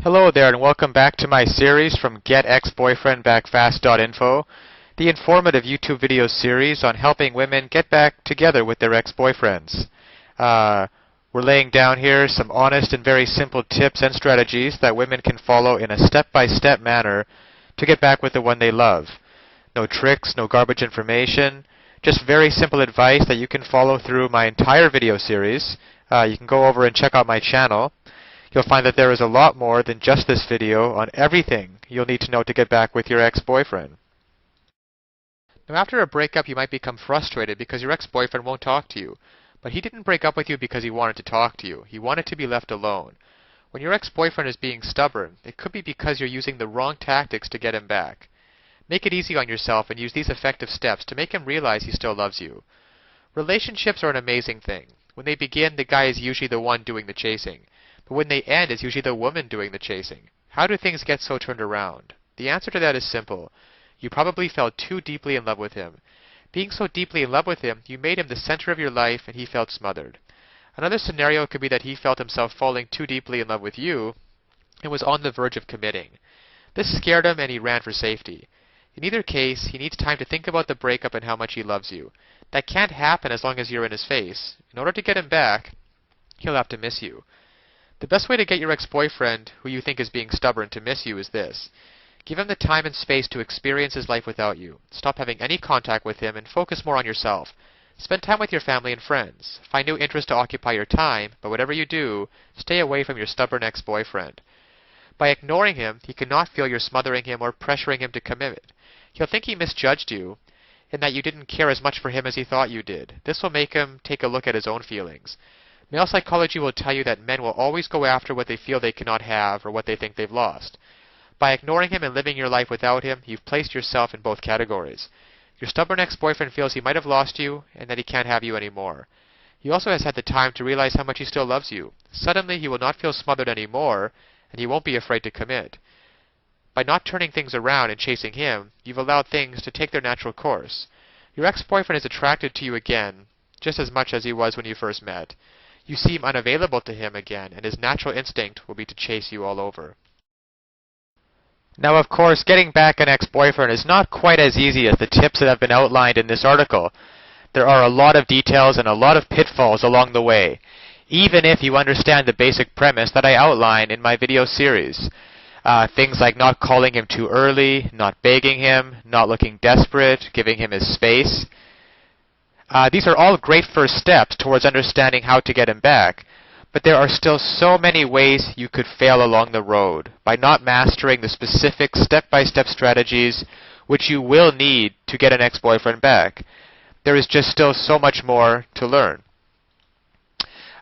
Hello there and welcome back to my series from GetExBoyfriendBackFast.info, the informative YouTube video series on helping women get back together with their ex-boyfriends. We're laying down here some honest and very simple tips and strategies that women can follow in a step-by-step manner to get back with the one they love. No tricks, no garbage information, just very simple advice that you can follow through my entire video series. You can go over and check out my channel. You'll find that there is a lot more than just this video on everything you'll need to know to get back with your ex-boyfriend. Now, after a breakup, you might become frustrated because your ex-boyfriend won't talk to you. But he didn't break up with you because he wanted to talk to you. He wanted to be left alone. When your ex-boyfriend is being stubborn, it could be because you're using the wrong tactics to get him back. Make it easy on yourself and use these effective steps to make him realize he still loves you. Relationships are an amazing thing. When they begin, the guy is usually the one doing the chasing. But when they end, it's usually the woman doing the chasing. How do things get so turned around? The answer to that is simple. You probably fell too deeply in love with him. Being so deeply in love with him, you made him the center of your life and he felt smothered. Another scenario could be that he felt himself falling too deeply in love with you and was on the verge of committing. This scared him and he ran for safety. In either case, he needs time to think about the breakup and how much he loves you. That can't happen as long as you're in his face. In order to get him back, he'll have to miss you. The best way to get your ex-boyfriend, who you think is being stubborn, to miss you is this. Give him the time and space to experience his life without you. Stop having any contact with him and focus more on yourself. Spend time with your family and friends. Find new interests to occupy your time, but whatever you do, stay away from your stubborn ex-boyfriend. By ignoring him, he cannot feel you're smothering him or pressuring him to commit. He'll think he misjudged you and that you didn't care as much for him as he thought you did. This will make him take a look at his own feelings. Male psychology will tell you that men will always go after what they feel they cannot have or what they think they've lost. By ignoring him and living your life without him, you've placed yourself in both categories. Your stubborn ex-boyfriend feels he might have lost you and that he can't have you anymore. He also has had the time to realize how much he still loves you. Suddenly, he will not feel smothered anymore, and he won't be afraid to commit. By not turning things around and chasing him, you've allowed things to take their natural course. Your ex-boyfriend is attracted to you again, just as much as he was when you first met. You seem unavailable to him again, and his natural instinct will be to chase you all over. Now, of course, getting back an ex-boyfriend is not quite as easy as the tips that have been outlined in this article. There are a lot of details and a lot of pitfalls along the way, even if you understand the basic premise that I outline in my video series. Things like not calling him too early, not begging him, not looking desperate, giving him his space. These are all great first steps towards understanding how to get him back, but there are still so many ways you could fail along the road by not mastering the specific step-by-step strategies which you will need to get an ex-boyfriend back. There is just still so much more to learn.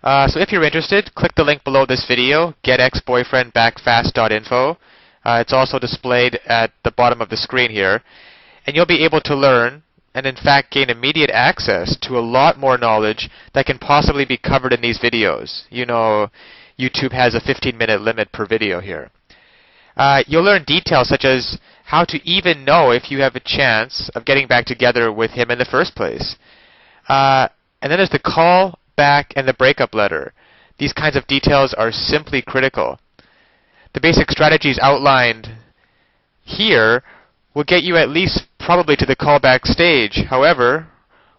So if you're interested, click the link below this video, getexboyfriendbackfast.info. It's also displayed at the bottom of the screen here, and you'll be able to learn and in fact gain immediate access to a lot more knowledge that can possibly be covered in these videos. You know, YouTube has a 15-minute limit per video here. You'll learn details such as how to even know if you have a chance of getting back together with him in the first place. And then there's the call back and the breakup letter. These kinds of details are simply critical. The basic strategies outlined here will get you at least probably to the callback stage. However,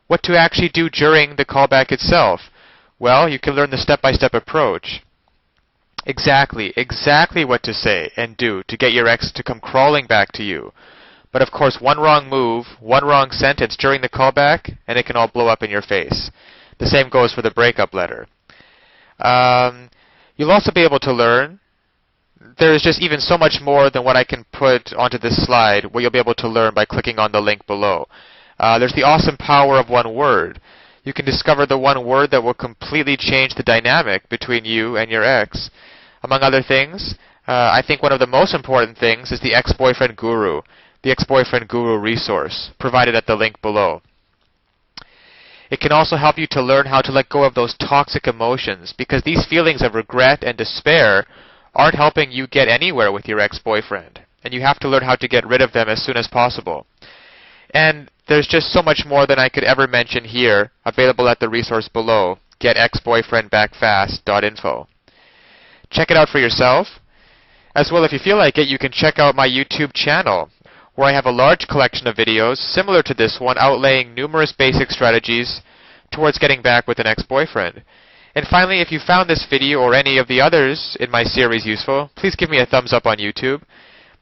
what to actually do during the callback itself? Well, you can learn the step-by-step approach. Exactly what to say and do to get your ex to come crawling back to you. But of course, one wrong move, one wrong sentence during the callback, and it can all blow up in your face. The same goes for the breakup letter. You'll also be able to learn. There's just even so much more than what I can put onto this slide, what you'll be able to learn by clicking on the link below. There's the awesome power of one word. You can discover the one word that will completely change the dynamic between you and your ex. Among other things, I think one of the most important things is the ex-boyfriend guru, the ex-boyfriend guru resource, provided at the link below. It can also help you to learn how to let go of those toxic emotions, because these feelings of regret and despair aren't helping you get anywhere with your ex-boyfriend, and you have to learn how to get rid of them as soon as possible. And there's just so much more than I could ever mention here, available at the resource below, getexboyfriendbackfast.info. Check it out for yourself. As well, if you feel like it, you can check out my YouTube channel, where I have a large collection of videos similar to this one outlaying numerous basic strategies towards getting back with an ex-boyfriend. And finally, if you found this video or any of the others in my series useful, please give me a thumbs up on YouTube.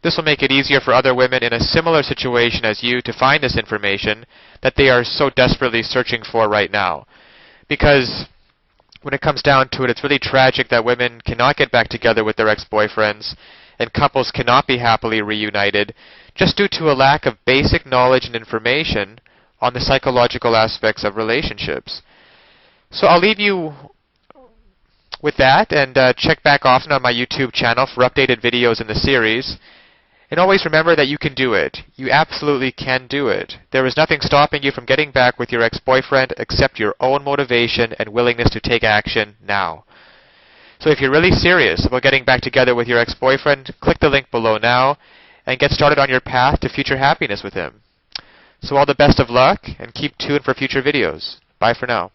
This will make it easier for other women in a similar situation as you to find this information that they are so desperately searching for right now. Because when it comes down to it, it's really tragic that women cannot get back together with their ex-boyfriends and couples cannot be happily reunited just due to a lack of basic knowledge and information on the psychological aspects of relationships. So I'll leave you with that, and check back often on my YouTube channel for updated videos in the series. And always remember that you can do it. You absolutely can do it. There is nothing stopping you from getting back with your ex-boyfriend except your own motivation and willingness to take action now. So if you're really serious about getting back together with your ex-boyfriend, click the link below now and get started on your path to future happiness with him. So all the best of luck, and keep tuned for future videos. Bye for now.